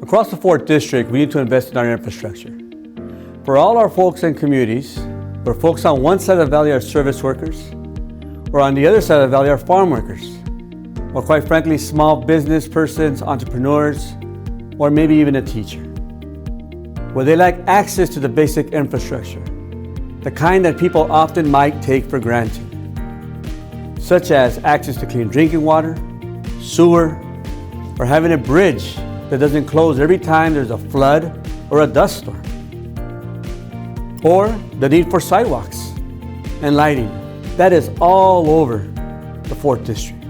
Across the 4th District, we need to invest in our infrastructure. For all our folks and communities, where folks on one side of the valley are service workers, or on the other side of the valley are farm workers, or quite frankly, small business persons, entrepreneurs, or maybe even a teacher, where they lack access to the basic infrastructure, the kind that people often might take for granted, such as access to clean drinking water, sewer, or having a bridge that doesn't close every time there's a flood or a dust storm, or the need for sidewalks and lighting. That is all over the 4th District.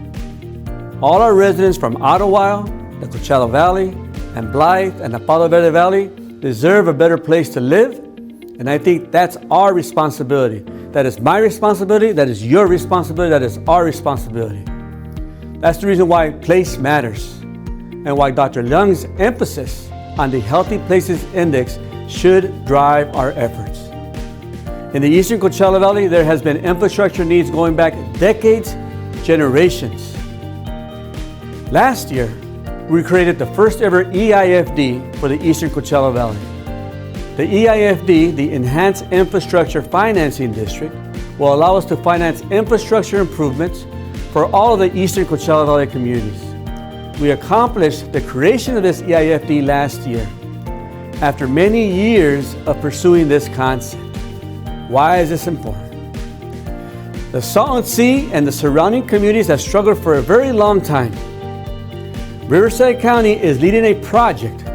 All our residents from Idlewild, the Coachella Valley, and Blythe and the Palo Verde Valley deserve a better place to live, and I think that's our responsibility. That is my responsibility, that is your responsibility, that is our responsibility. That's the reason why place matters, and why Dr. Leung's emphasis on the Healthy Places Index should drive our efforts. In the Eastern Coachella Valley, there has been infrastructure needs going back decades, generations. Last year, we created the first ever EIFD for the Eastern Coachella Valley. The EIFD, the Enhanced Infrastructure Financing District, will allow us to finance infrastructure improvements for all of the Eastern Coachella Valley communities. We accomplished the creation of this EIFD last year after many years of pursuing this concept. Why is this important? The Salton Sea and the surrounding communities have struggled for a very long time. Riverside County is leading a project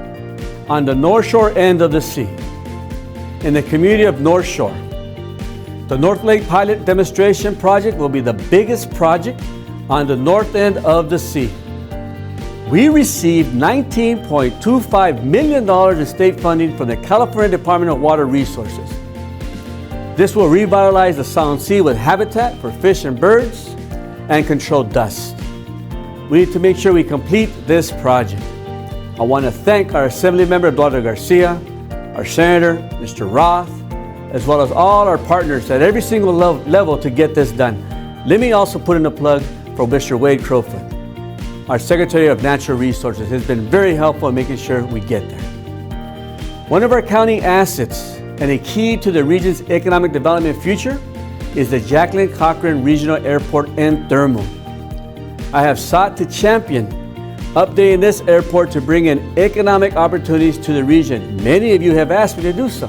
on the North Shore end of the sea, in the community of North Shore. The North Lake Pilot Demonstration Project will be the biggest project on the north end of the sea. We received $19.25 million in state funding from the California Department of Water Resources. This will revitalize the Salton Sea with habitat for fish and birds and control dust. We need to make sure we complete this project. I want to thank our Assembly Member Eduardo Garcia, our Senator, Mr. Roth, as well as all our partners at every single level to get this done. Let me also put in a plug for Mr. Wade Crowfoot. Our Secretary of Natural Resources has been very helpful in making sure we get there. One of our county assets and a key to the region's economic development future is the Jacqueline Cochran Regional Airport in Thermal. I have sought to champion updating this airport to bring in economic opportunities to the region. Many of you have asked me to do so.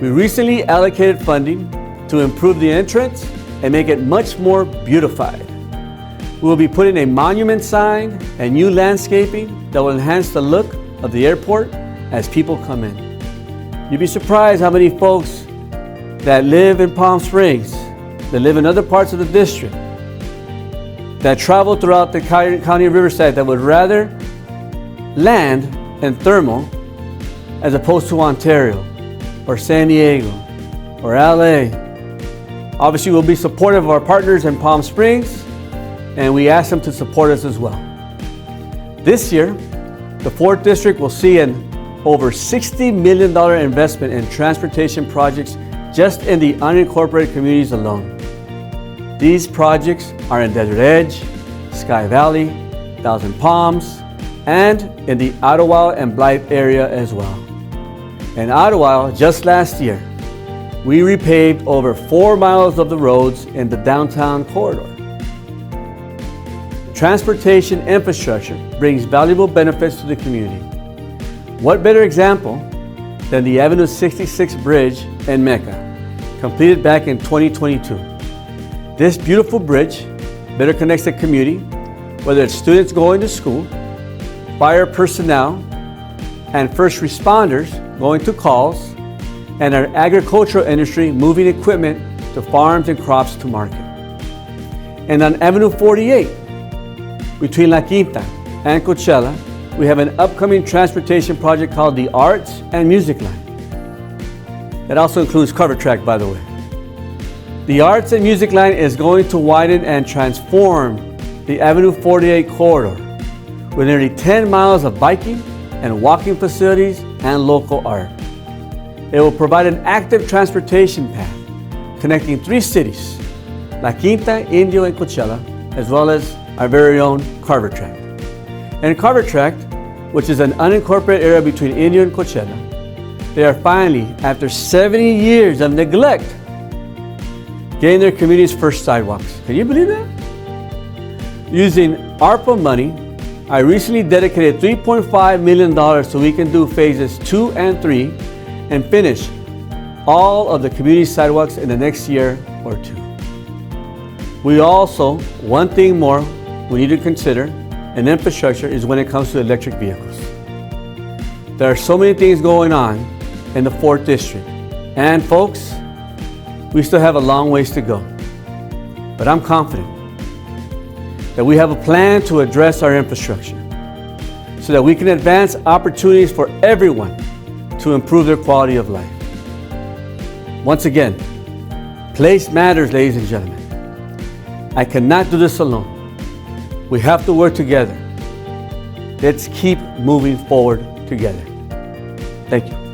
We recently allocated funding to improve the entrance and make it much more beautified. We will be putting a monument sign and new landscaping that will enhance the look of the airport as people come in. You'd be surprised how many folks that live in Palm Springs, that live in other parts of the district, that travel throughout the county of Riverside that would rather land in Thermal as opposed to Ontario or San Diego or LA. Obviously, we'll be supportive of our partners in Palm Springs, and we ask them to support us as well. This year, the 4th District will see an over $60 million investment in transportation projects just in the unincorporated communities alone. These projects are in Desert Edge, Sky Valley, Thousand Palms, and in the Idlewild and Blythe area as well. In Idlewild, just last year, we repaved over 4 miles of the roads in the downtown corridor. Transportation infrastructure brings valuable benefits to the community. What better example than the Avenue 66 bridge in Mecca, completed back in 2022. This beautiful bridge better connects the community, whether it's students going to school, fire personnel, and first responders going to calls, and our agricultural industry moving equipment to farms and crops to market. And on Avenue 48, between La Quinta and Coachella, we have an upcoming transportation project called the Arts and Music Line. That also includes Cover Track, by the way. The Arts and Music Line is going to widen and transform the Avenue 48 corridor with nearly 10 miles of biking and walking facilities and local art. It will provide an active transportation path connecting 3 cities, La Quinta, Indio, and Coachella, as well as our very own Carver Tract. And Carver Tract which is an unincorporated area between Inyo and Coachella, they are finally, after 70 years of neglect, getting their community's first sidewalks. Can you believe that? Using ARPA money, I recently dedicated $3.5 million so we can do phases 2 and 3 and finish all of the community sidewalks in the next year or two. We also, one thing more we need to consider in infrastructure is when it comes to electric vehicles. There are so many things going on in the 4th District. And folks, we still have a long ways to go. But I'm confident that we have a plan to address our infrastructure so that we can advance opportunities for everyone to improve their quality of life. Once again, place matters, ladies and gentlemen. I cannot do this alone. We have to work together. Let's keep moving forward together. Thank you.